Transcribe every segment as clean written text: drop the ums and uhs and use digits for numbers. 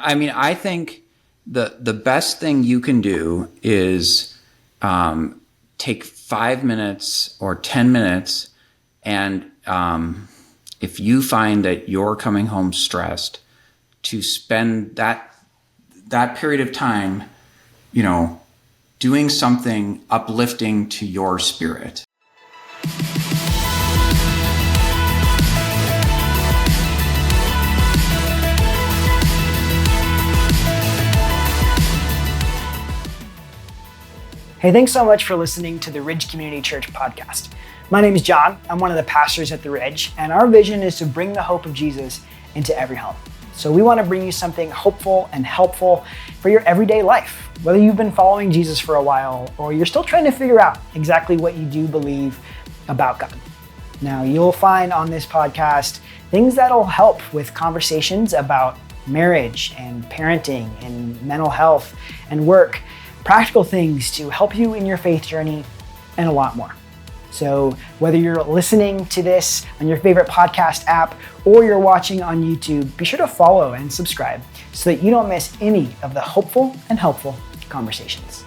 I mean, I think the best thing you can do is take 5 minutes or 10 minutes, and if you find that you're coming home stressed, to spend that period of time, doing something uplifting to your spirit. Hey, thanks so much for listening to the Ridge Community Church podcast. My name is John. I'm one of the pastors at the Ridge, and our vision is to bring the hope of Jesus into every home. So we want to bring you something hopeful and helpful for your everyday life. Whether you've been following Jesus for a while or you're still trying to figure out exactly what you do believe about God. Now, you'll find on this podcast things that'll help with conversations about marriage and parenting and mental health and work, practical things to help you in your faith journey, and a lot more. So whether you're listening to this on your favorite podcast app or you're watching on YouTube, be sure to follow and subscribe so that you don't miss any of the hopeful and helpful conversations.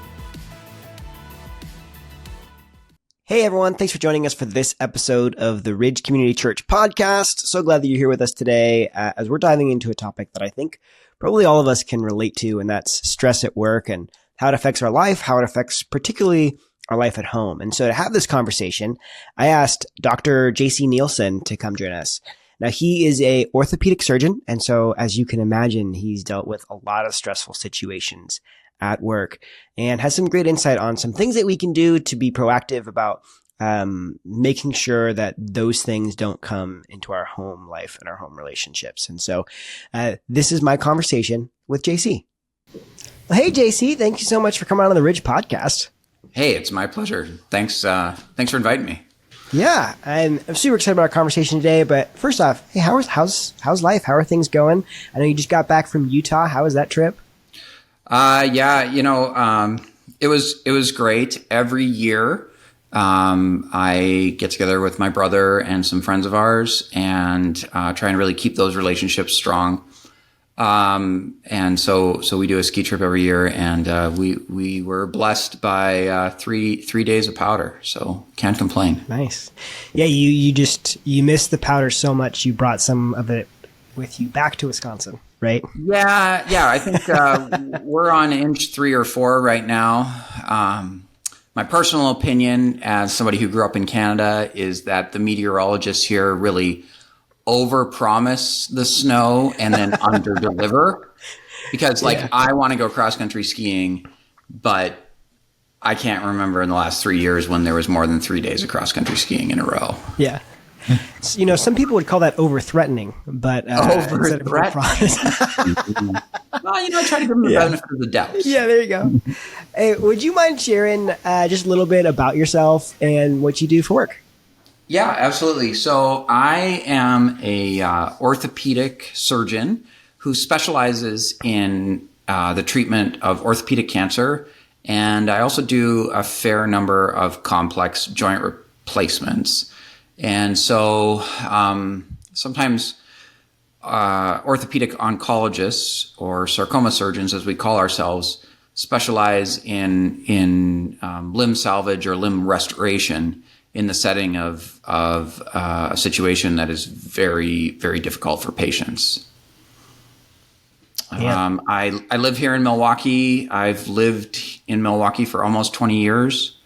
Hey everyone, thanks for joining us for this episode of the Ridge Community Church podcast. So glad that you're here with us today as we're diving into a topic that I think probably all of us can relate to, and that's stress at work and how it affects our life, how it affects particularly our life at home. And so to have this conversation, I asked Dr. JC Neilson to come join us. Now, he is a orthopedic surgeon. And so as you can imagine, he's dealt with a lot of stressful situations at work and has some great insight on some things that we can do to be proactive about making sure that those things don't come into our home life and our home relationships. And so this is my conversation with JC. Well, hey, JC, thank you so much for coming on the Ridge podcast. Hey, it's my pleasure. Thanks for inviting me. Yeah, and I'm super excited about our conversation today. But first off, hey, how's life? How are things going? I know you just got back from Utah. How was that trip? It was great. Every year, I get together with my brother and some friends of ours and try and really keep those relationships strong. And so we do a ski trip every year, and we were blessed by 3 days of powder, so can't complain. Nice. Yeah, you missed the powder so much you brought some of it with you back to Wisconsin, right? Yeah. I think we're on inch 3 or 4 right now. My personal opinion, as somebody who grew up in Canada, is that the meteorologists here really overpromise the snow and then underdeliver, because I want to go cross country skiing, but I can't remember in the last 3 years when there was more than 3 days of cross country skiing in a row. Yeah. Some people would call that over-threatening, but over-threatening. Well, I try to give them the benefit of the doubt. Yeah, there you go. Hey, would you mind sharing just a little bit about yourself and what you do for work? Yeah, absolutely. So I am a orthopedic surgeon who specializes in the treatment of orthopedic cancer, and I also do a fair number of complex joint replacements. And so sometimes orthopedic oncologists, or sarcoma surgeons as we call ourselves, specialize in limb salvage or limb restoration in the setting of a situation that is very, very difficult for patients. Yeah. I live here in Milwaukee. I've lived in Milwaukee for almost 20 years.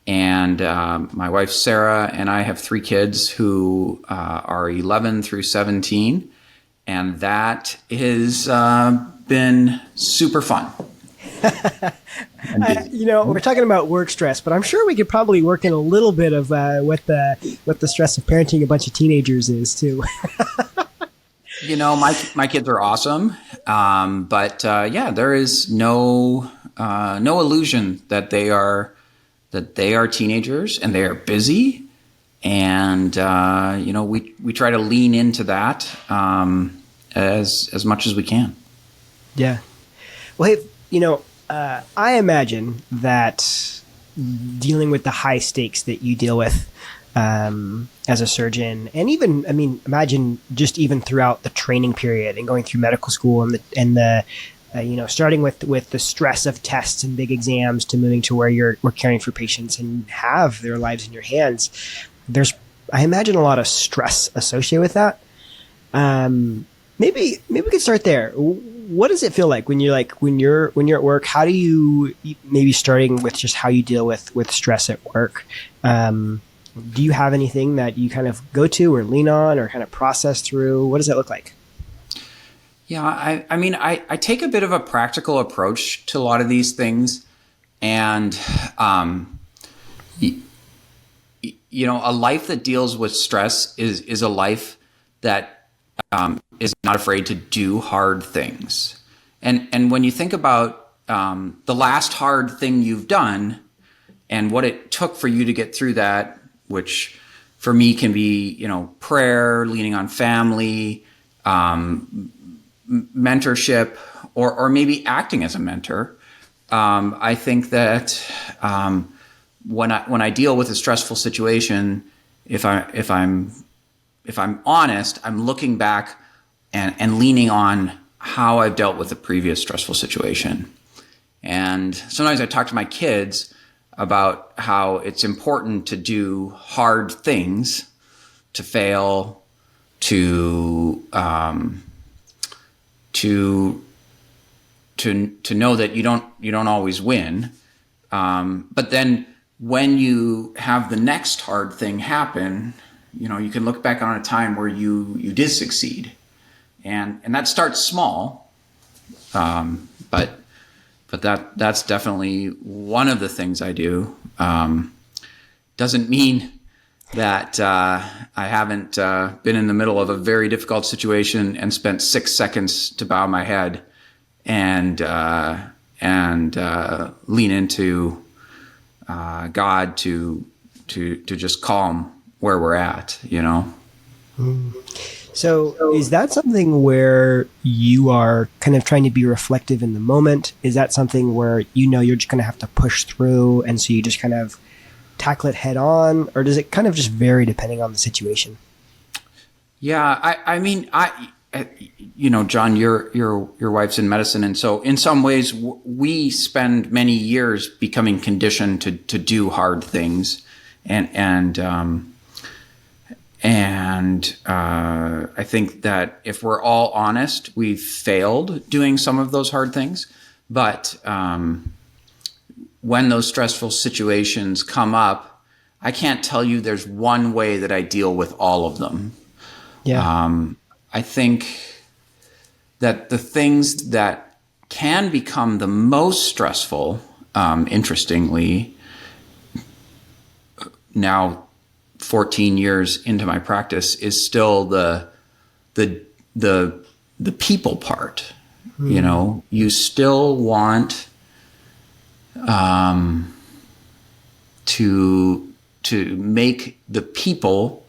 And my wife, Sarah, and I have 3 kids who are 11 through 17. And that has been super fun. We're talking about work stress, but I'm sure we could probably work in a little bit of what the stress of parenting a bunch of teenagers is too. My kids are awesome, but there is no illusion that they are teenagers, and they are busy, and we try to lean into that as much as we can. Yeah. Well, hey, I imagine that dealing with the high stakes that you deal with as a surgeon, and even, I mean, imagine just even throughout the training period and going through medical school and the starting with the stress of tests and big exams to moving to where we're caring for patients and have their lives in your hands. There's, I imagine, a lot of stress associated with that. Maybe we could start there. What does it feel like when you're at work? How do you, maybe starting with just how you deal with stress at work? Do you have anything that you kind of go to or lean on or kind of process through? What does that look like? Yeah, I mean, I take a bit of a practical approach to a lot of these things. And, a life that deals with stress is a life that is not afraid to do hard things. And when you think about the last hard thing you've done and what it took for you to get through that, which for me can be, prayer, leaning on family, mentorship, or maybe acting as a mentor. I think that when I deal with a stressful situation, if I'm honest, I'm looking back and leaning on how I've dealt with a previous stressful situation. And sometimes I talk to my kids about how it's important to do hard things, to fail, to know that you don't always win. But then when you have the next hard thing happen, you can look back on a time where you did succeed, and that starts small. But that's definitely one of the things I do. Doesn't mean that I haven't been in the middle of a very difficult situation and spent 6 seconds to bow my head and lean into God to just calm where we're at, So is that something where you are kind of trying to be reflective in the moment? Is that something where you're just going to have to push through, and so you just kind of tackle it head on? Or does it kind of just vary depending on the situation? Yeah, I mean, John, your wife's in medicine. And so in some ways we spend many years becoming conditioned to do hard things. And I think that if we're all honest, we've failed doing some of those hard things. But when those stressful situations come up, I can't tell you there's one way that I deal with all of them. Yeah. I think that the things that can become the most stressful, interestingly, now 14 years into my practice, is still the people part. You still want to make the people,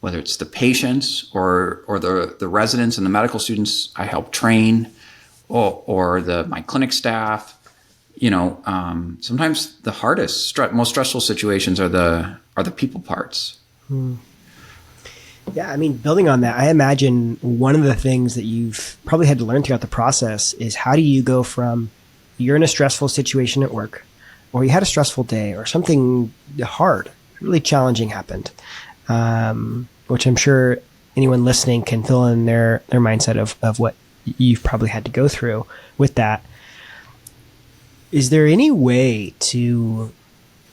whether it's the patients or the residents and the medical students I help train, or my clinic staff, sometimes the hardest, most stressful situations are the people parts. Yeah, I mean, building on that, I imagine one of the things that you've probably had to learn throughout the process is how do you go from you're in a stressful situation at work, or you had a stressful day, or something hard, really challenging happened, which I'm sure anyone listening can fill in their mindset of what you've probably had to go through with that. Is there any way to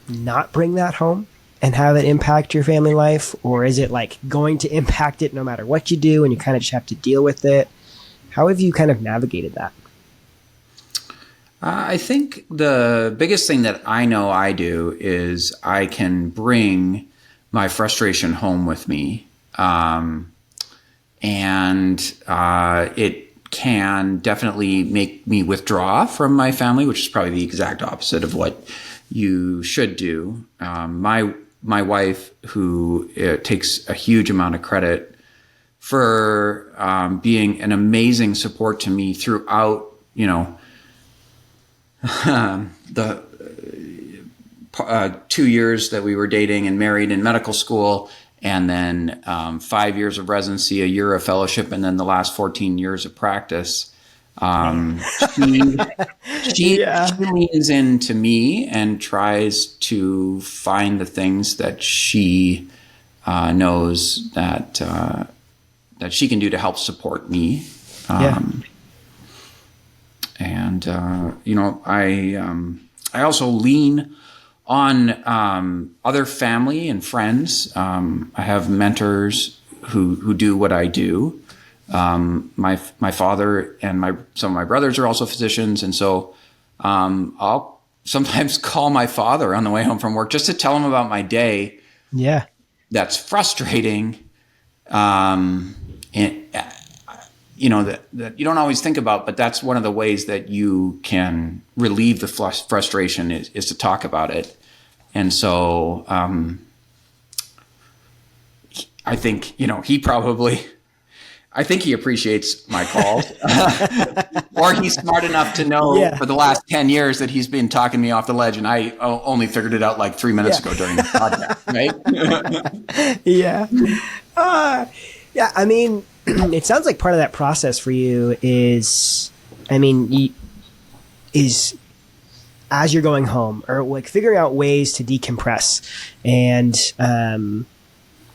not bring that home and have it impact your family life? Or is it like going to impact it no matter what you do and you kind of just have to deal with it? How have you kind of navigated that? I think the biggest thing that I know I do is I can bring my frustration home with me. It can definitely make me withdraw from my family, which is probably the exact opposite of what you should do. My wife, who takes a huge amount of credit for being an amazing support to me throughout, the 2 years that we were dating and married in medical school, and then 5 years of residency, a year of fellowship, and then the last 14 years of practice. She leans into me and tries to find the things that she knows that she can do to help support me. And I also lean on other family and friends. I have mentors who do what I do. My father and some of my brothers are also physicians, and so I'll sometimes call my father on the way home from work just to tell him about my day. Yeah, that's frustrating, and that you don't always think about, but that's one of the ways that you can relieve the frustration is to talk about it. And so I think, I think he appreciates my calls, or he's smart enough to know for the last 10 years that he's been talking me off the ledge, and I only figured it out like 3 minutes ago during the podcast, right? Yeah. I mean, it sounds like part of that process for you is as you're going home, or like figuring out ways to decompress. And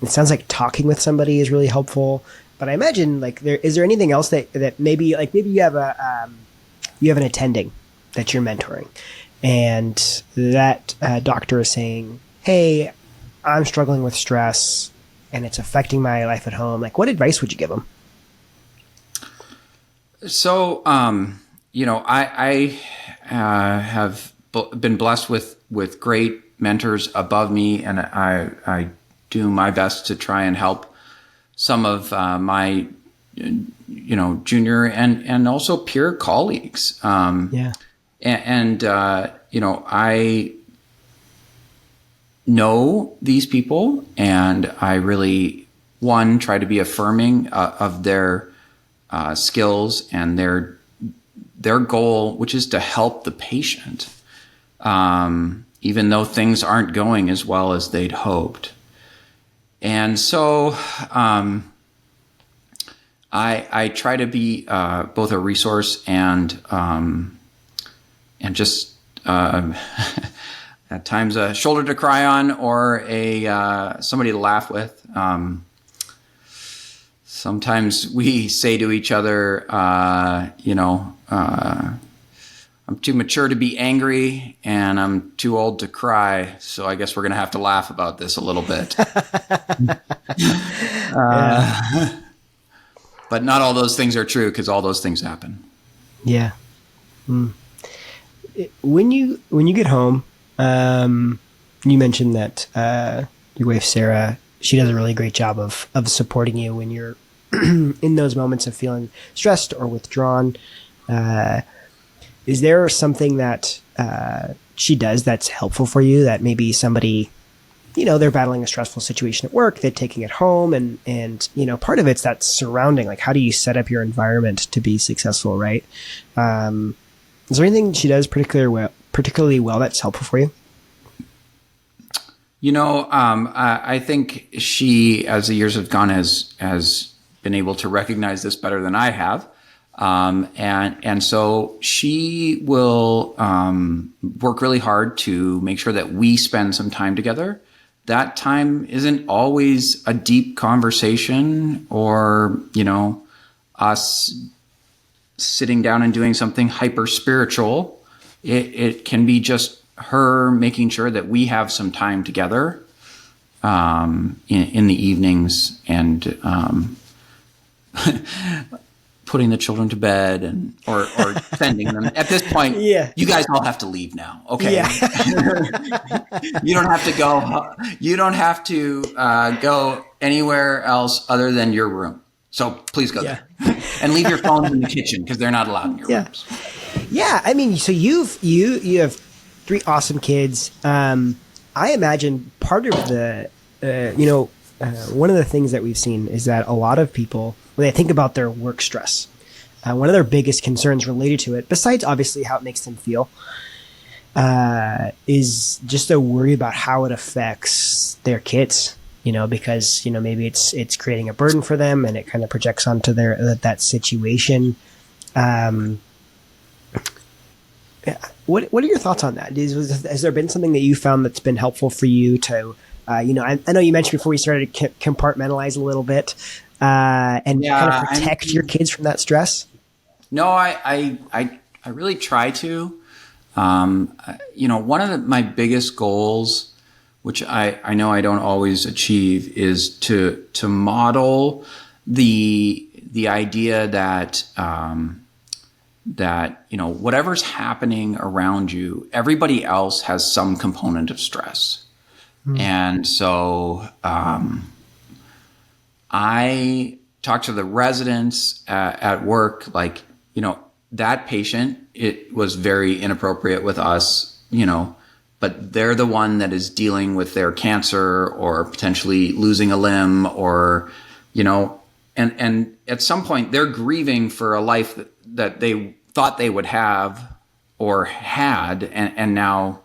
it sounds like talking with somebody is really helpful. But I imagine is there anything else that maybe you have an attending that you're mentoring, and that doctor is saying, "Hey, I'm struggling with stress and it's affecting my life at home." Like, what advice would you give them? So, I have been blessed with great mentors above me, and I do my best to try and help some of my, junior and also peer colleagues. I know these people, and I really, try to be affirming of their skills and their goal, which is to help the patient, even though things aren't going as well as they'd hoped. And so I try to be both a resource and just at times a shoulder to cry on, or somebody to laugh with. Sometimes we say to each other, I'm too mature to be angry, and I'm too old to cry, so I guess we're going to have to laugh about this a little bit. But not all those things are true, because all those things happen. Yeah. Mm. When you get home, you mentioned that your wife, Sarah, she does a really great job of supporting you when you're in those moments of feeling stressed or withdrawn. Is there something that she does that's helpful for you, that maybe somebody, they're battling a stressful situation at work, they're taking it home, and part of it's that surrounding, like, how do you set up your environment to be successful, right? Is there anything she does particularly well that's helpful for you? I think she, as the years have gone, has been able to recognize this better than I have. And so she will work really hard to make sure that we spend some time together. That time isn't always a deep conversation, or, us sitting down and doing something hyper spiritual. It can be just her making sure that we have some time together in the evenings, and putting the children to bed or sending them. At this point, you guys all have to leave now. Okay. Yeah. You don't have to go. You don't have to go anywhere else other than your room. So please go there, and leave your phones in the kitchen, because they're not allowed in your rooms. Yeah. I mean, so you have 3 awesome kids. I imagine part of the, one of the things that we've seen is that a lot of people, when they think about their work stress, one of their biggest concerns related to it, besides obviously how it makes them feel, is just a worry about how it affects their kids, because, maybe it's creating a burden for them and it kind of projects onto that situation. What are your thoughts on that? Has there been something that you found that's been helpful for you to, I know you mentioned before we started to compartmentalize a little bit, and kind of protect your kids from that stress? No, I really try to. One of my biggest goals, which I know I don't always achieve, is to model the idea that whatever's happening around you, everybody else has some component of stress. And so I talk to the residents at work, like, that patient, it was very inappropriate with us, but they're the one that is dealing with their cancer or potentially losing a limb or, and at some point they're grieving for a life that they thought they would have or had. And now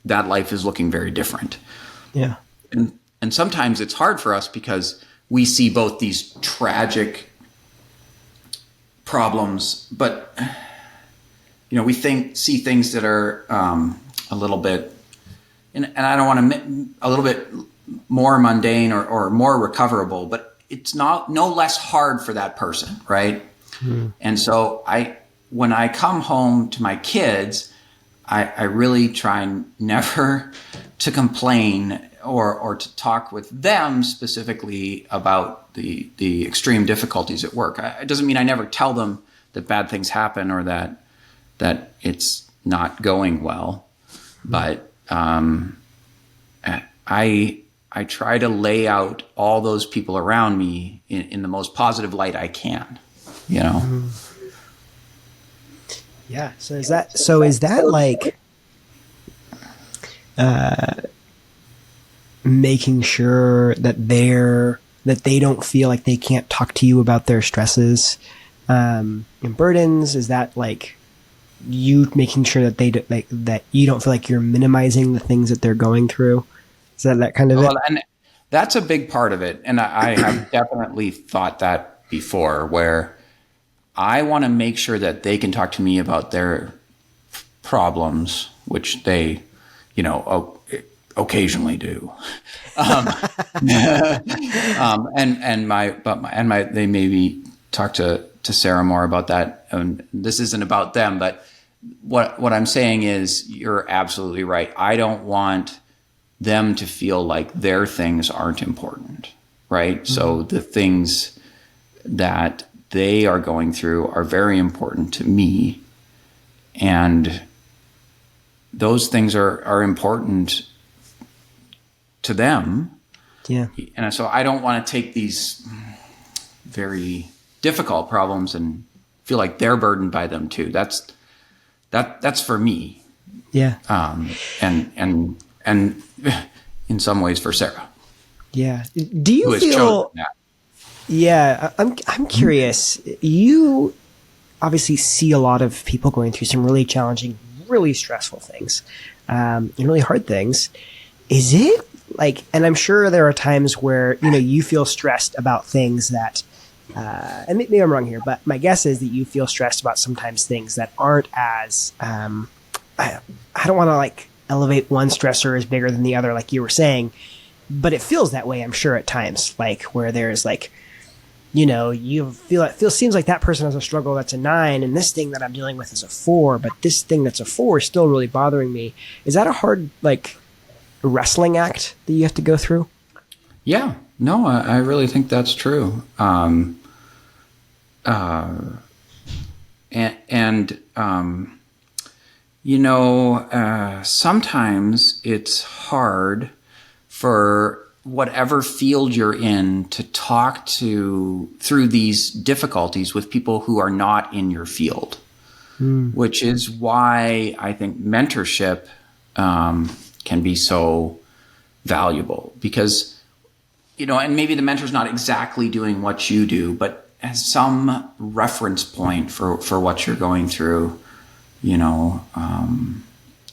that life is looking very different. Yeah. And sometimes it's hard for us because we see both these tragic problems, but we see things that are a little bit, and I don't want to, a little bit more mundane or more recoverable, but it's no less hard for that person, right? And so when I come home to my kids, I really try never to complain or to talk with them specifically about the extreme difficulties at work. It doesn't mean I never tell them that bad things happen or that it's not going well, but I try to lay out all those people around me in the most positive light I can, Yeah. So is that like making sure that they don't feel like they can't talk to you about their stresses and burdens? Is that like you making sure that that you don't feel like you're minimizing the things that they're going through? Is that kind of it? And that's a big part of it. And I have definitely thought that before, where I want to make sure that they can talk to me about their problems, which they, occasionally do. They maybe talk to Sarah more about that. And this isn't about them, but what I'm saying is you're absolutely right. I don't want them to feel like their things aren't important, right? Mm-hmm. So the things that they are going through are very important to me. And those things are important to them. Yeah. And so I don't want to take these very difficult problems and feel like they're burdened by them too. That's for me. Yeah. And in some ways for Sarah. Yeah. Do you feel that? Yeah, I'm curious. You obviously see a lot of people going through some really challenging, really stressful things, and really hard things. Is it like, and I'm sure there are times where, you feel stressed about things that, and maybe I'm wrong here, but my guess is that you feel stressed about sometimes things that aren't as, I don't want to like elevate one stressor as bigger than the other, like you were saying, but it feels that way, I'm sure, at times, like where there's like, seems like that person has a struggle that's a 9 and this thing that I'm dealing with is a 4, but this thing that's a 4 is still really bothering me. Is that a hard, like, wrestling act that you have to go through? Yeah, no, I really think that's true. Sometimes it's hard for whatever field you're in to talk through these difficulties with people who are not in your field, which is why I think mentorship can be so valuable, because, and maybe the mentor's not exactly doing what you do, but has some reference point for what you're going through,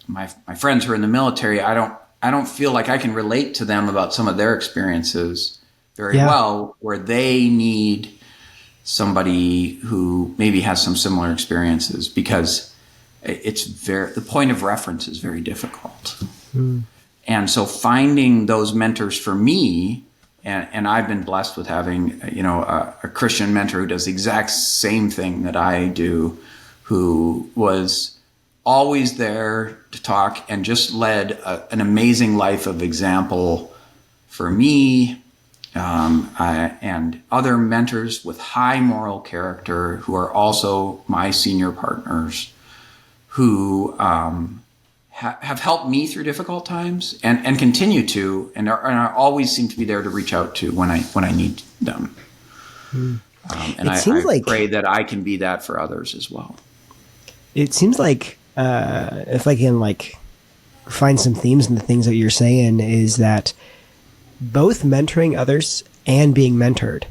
my friends who are in the military, I don't feel like I can relate to them about some of their experiences very well, where they need somebody who maybe has some similar experiences, because the point of reference is very difficult. And so finding those mentors for me, and I've been blessed with having, a Christian mentor who does the exact same thing that I do, who was always there to talk and just led an amazing life of example for me, and other mentors with high moral character who are also my senior partners, who have helped me through difficult times and continue to, and are always seem to be there to reach out to when I need them. And I pray that I can be that for others as well. It seems like, if I can find some themes in the things that you're saying, is that both mentoring others and being mentored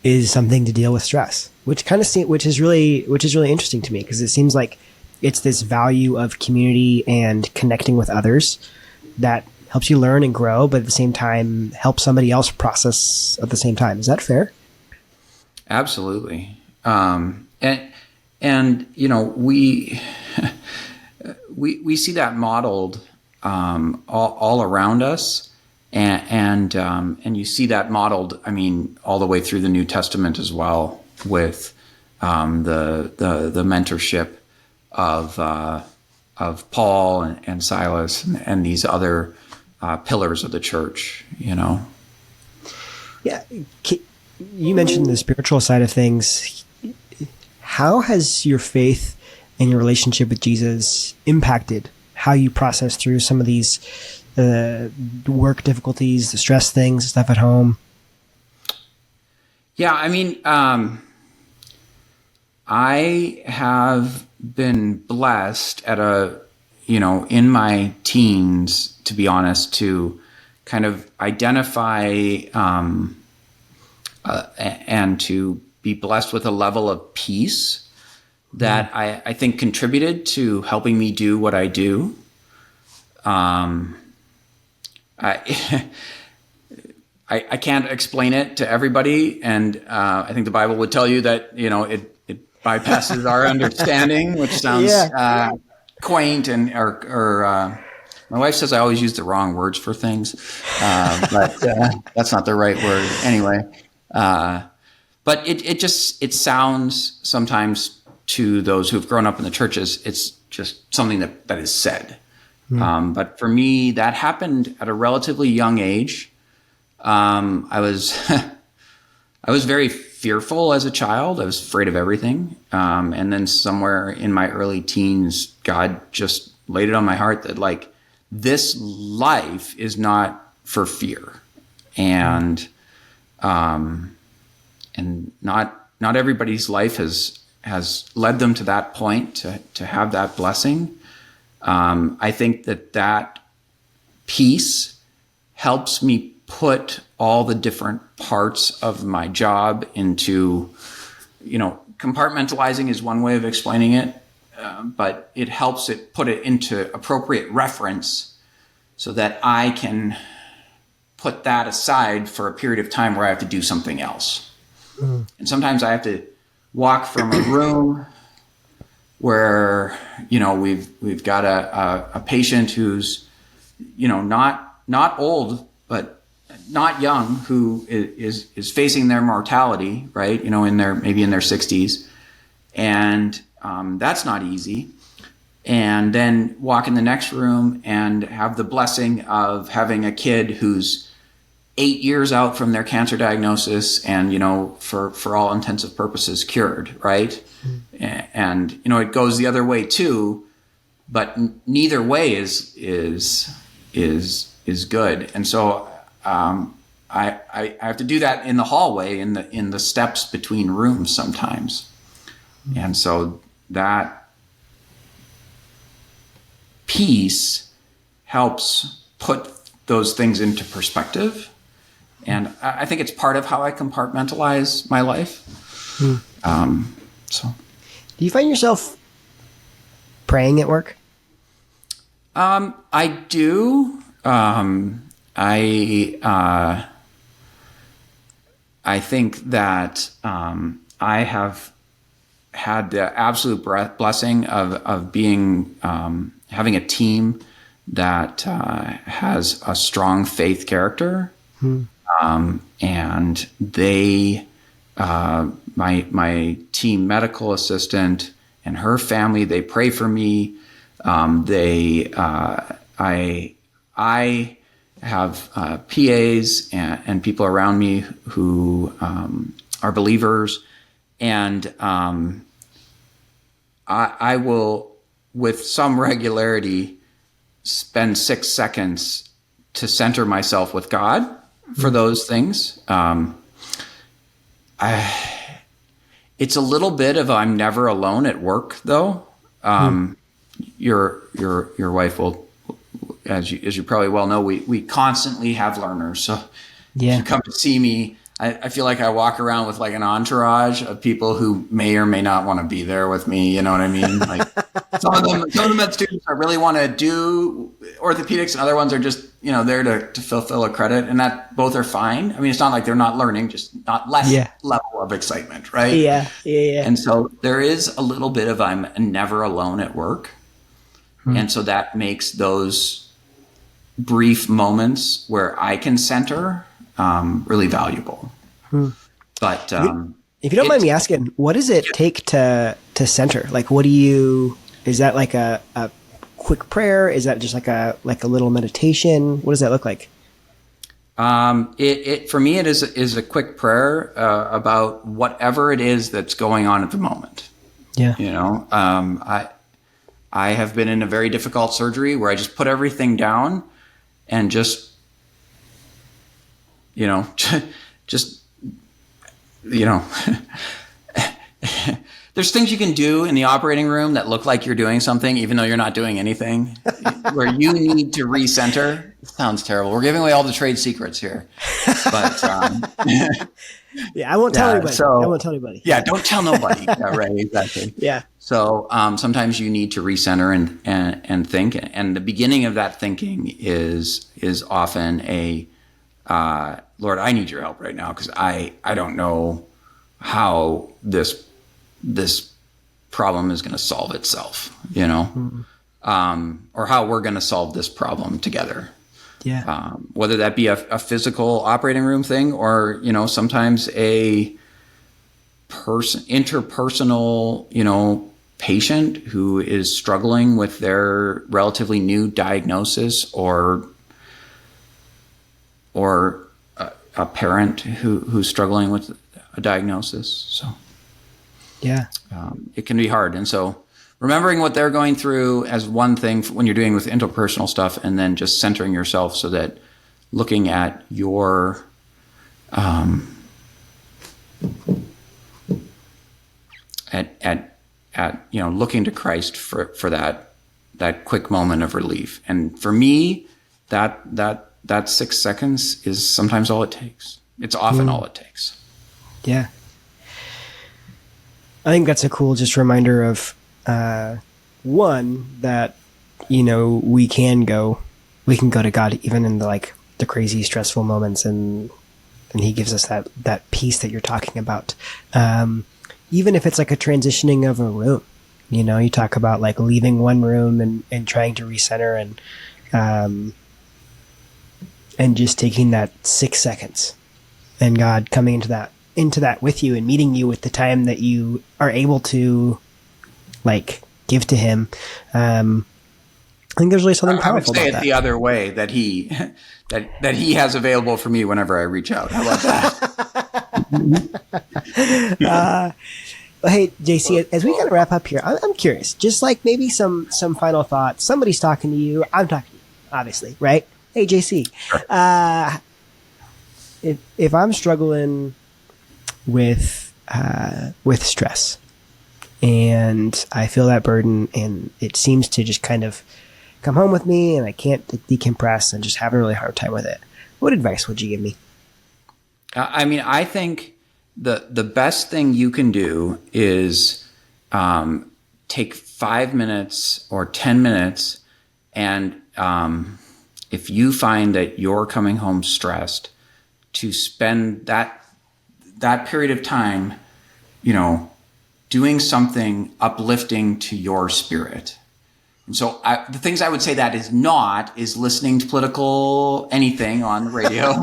is something to deal with stress, which is really interesting to me, because it seems like it's this value of community and connecting with others that helps you learn and grow, but at the same time help somebody else process at the same time. Is that fair? Absolutely. We see that modeled all around us, and you see that modeled, all the way through the New Testament as well, with the mentorship of Paul and Silas and these other pillars of the church. Yeah, you mentioned the spiritual side of things. How has your faith and your relationship with Jesus impacted how you process through some of these work difficulties, the stress things, the stuff at home? Yeah, I have been blessed in my teens, to be honest, to kind of identify and to be blessed with a level of peace that I think contributed to helping me do what I do. I can't explain it to everybody, and I think the Bible would tell you that it bypasses our understanding, which sounds quaint or my wife says I always use the wrong words for things, but that's not the right word anyway. But it sounds sometimes to those who've grown up in the churches, it's just something that is said. But for me, that happened at a relatively young age. I was very fearful as a child. I was afraid of everything. And then somewhere in my early teens, God just laid it on my heart that this life is not for fear. And not everybody's life has led them to that point to have that blessing. I think that peace helps me put all the different parts of my job into, compartmentalizing is one way of explaining it, but it helps put it into appropriate reference so that I can put that aside for a period of time where I have to do something else. And sometimes I have to walk from a room where, we've got a patient who's, not old, but not young, who is facing their mortality, right? Maybe in their 60s. And that's not easy. And then walk in the next room and have the blessing of having a kid who's 8 years out from their cancer diagnosis and, for all intents and purposes, cured, right? And, it goes the other way too, but neither way is good. And so I have to do that in the hallway, in the steps between rooms sometimes. And so that peace helps put those things into perspective. And I think it's part of how I compartmentalize my life. Do you find yourself praying at work? I do. I think that I have had the absolute blessing of being having a team that has a strong faith character, and they, my team medical assistant and her family, they pray for me. I have PAs and people around me who are believers, and I will, with some regularity, spend 6 seconds to center myself with God for those things. It's a little bit of I'm never alone at work, though. Your wife will, as you probably well know, we constantly have learners. So if you come to see me, I feel like I walk around with like an entourage of people who may or may not want to be there with me. You know what I mean? Like some of the med students I really want to do orthopedics, and other ones are just, there to fulfill a credit, and that both are fine. I mean, it's not like they're not learning, just not less level of excitement, right? Yeah. And so there is a little bit of I'm never alone at work. And so that makes those brief moments where I can center really valuable. But if you don't mind me asking, what does it take to center? Like, is that like a quick prayer? Is that just like a little meditation? What does that look like? It for me, it is a quick prayer about whatever it is that's going on at the moment. Yeah. I have been in a very difficult surgery where I just put everything down and just there's things you can do in the operating room that look like you're doing something, even though you're not doing anything, where you need to recenter. It sounds terrible. We're giving away all the trade secrets here, but yeah, I won't tell anybody. I won't tell anybody. Yeah, don't tell nobody. Yeah, right, exactly. Yeah. So sometimes you need to recenter and think, and the beginning of that thinking is often a Lord, I need your help right now because I don't know how this problem is going to solve itself, or how we're going to solve this problem together. Yeah. Whether that be a physical operating room thing or, sometimes a interpersonal, patient who is struggling with their relatively new diagnosis or a parent who's struggling with a diagnosis. So yeah, it can be hard. And so remembering what they're going through as one thing when you're doing with interpersonal stuff, and then just centering yourself so that looking at your looking to Christ for that quick moment of relief. And for me, that 6 seconds is sometimes all it takes. It's often all it takes. Yeah. I think that's a cool just reminder of one, that we can go to God even in the crazy stressful moments, and he gives us that peace that you're talking about. Even if it's like a transitioning of a room, you talk about like leaving one room and trying to recenter and just taking that 6 seconds, and God coming into that with you and meeting you with the time that you are able to give to him. I think there's really something powerful about that. I would say it the other way, that he has available for me whenever I reach out. How about that? Hey, JC, as we kind of wrap up here, I'm curious, just maybe some final thoughts. Somebody's talking to you. I'm talking to you, obviously, right? Hey, JC, sure. If I'm struggling with stress and I feel that burden and it seems to just kind of come home with me and I can't decompress and just having a really hard time with it, what advice would you give me? I think the best thing you can do is take 5 minutes or 10 minutes And if you find that you're coming home stressed, to spend that period of time, doing something uplifting to your spirit. And so the things I would say that is not is listening to political anything on the radio.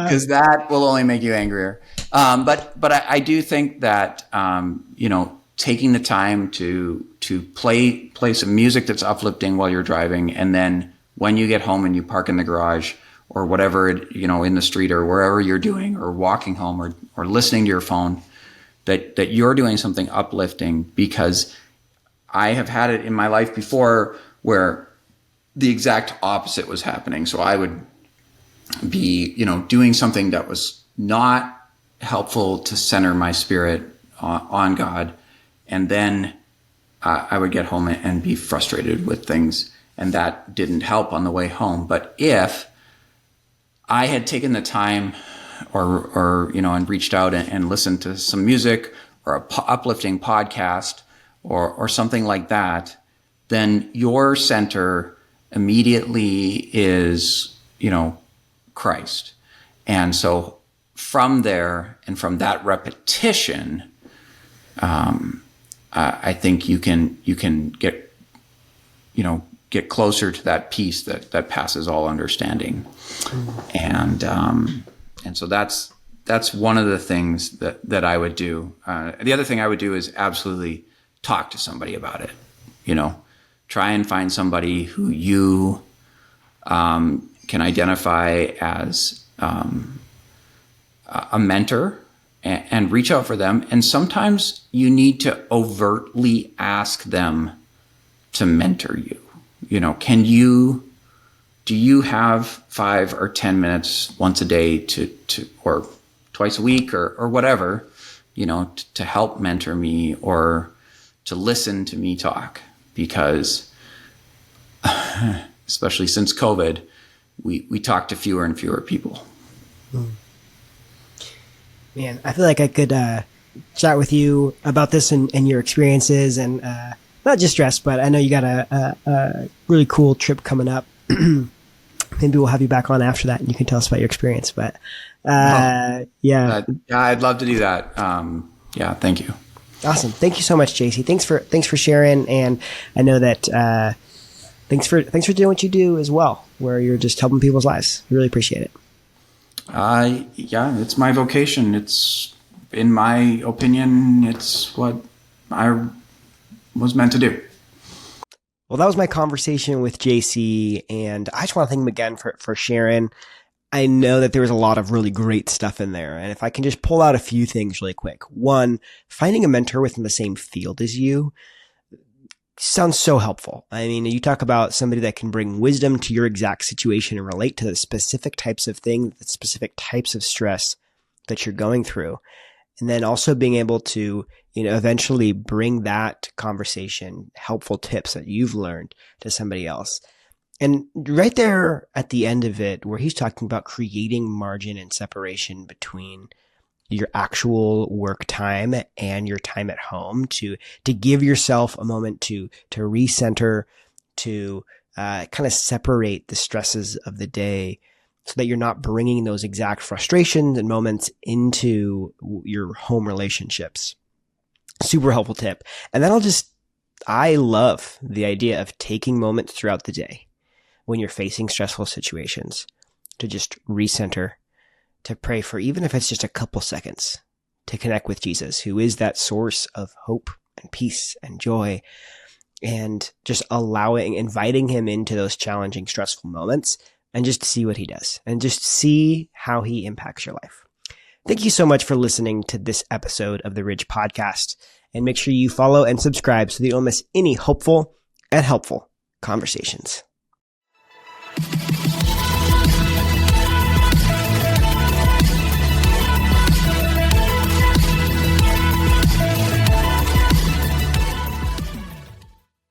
Because that will only make you angrier. But I do think that, taking the time to play some music that's uplifting while you're driving, and then when you get home and you park in the garage or whatever, in the street or wherever you're doing, or walking home or listening to your phone, that you're doing something uplifting. Because I have had it in my life before where the exact opposite was happening. So I would be, doing something that was not helpful to center my spirit on God. And then I would get home and be frustrated with things, and that didn't help on the way home. But if I had taken the time or and reached out and listened to some music or a uplifting podcast or something like that, then your center immediately is, Christ. And so from there and from that repetition, I think you can get closer to that peace that passes all understanding. And so that's one of the things that I would do. The other thing I would do is absolutely talk to somebody about it. Try and find somebody who you can identify as a mentor, and reach out for them. And sometimes you need to overtly ask them to mentor you. Do you have 5 or 10 minutes once a day to or twice a week or whatever, to help mentor me or to listen to me talk? Because especially since COVID, we talk to fewer and fewer people. Man, I feel like I could chat with you about this and your experiences, and not just stress, but I know you got a really cool trip coming up. Maybe we'll have you back on after that and you can tell us about your experience. But yeah, I'd love to do that. Thank you. Awesome. Thank you so much, JC. Thanks for sharing. And I know that thanks for doing what you do as well, where you're just helping people's lives. We really appreciate it. It's my vocation. It's, in my opinion, it's what I was meant to do. Well, that was my conversation with JC, and I just want to thank him again for sharing. I know that there was a lot of really great stuff in there, and if I can just pull out a few things really quick. One, finding a mentor within the same field as you sounds so helpful. I mean, you talk about somebody that can bring wisdom to your exact situation and relate to the specific types of things, the specific types of stress that you're going through. And then also being able to, eventually bring that conversation, helpful tips that you've learned, to somebody else. And right there at the end of it, where he's talking about creating margin and separation between your actual work time and your time at home, to give yourself a moment to recenter, to kind of separate the stresses of the day, so that you're not bringing those exact frustrations and moments into your home relationships. Super helpful tip. And then I love the idea of taking moments throughout the day when you're facing stressful situations to just recenter, to pray for, even if it's just a couple seconds, to connect with Jesus, who is that source of hope and peace and joy, and just inviting him into those challenging, stressful moments, and just see what he does and just see how he impacts your life. Thank you so much for listening to this episode of the Ridge Podcast, and make sure you follow and subscribe so that you don't miss any hopeful and helpful conversations.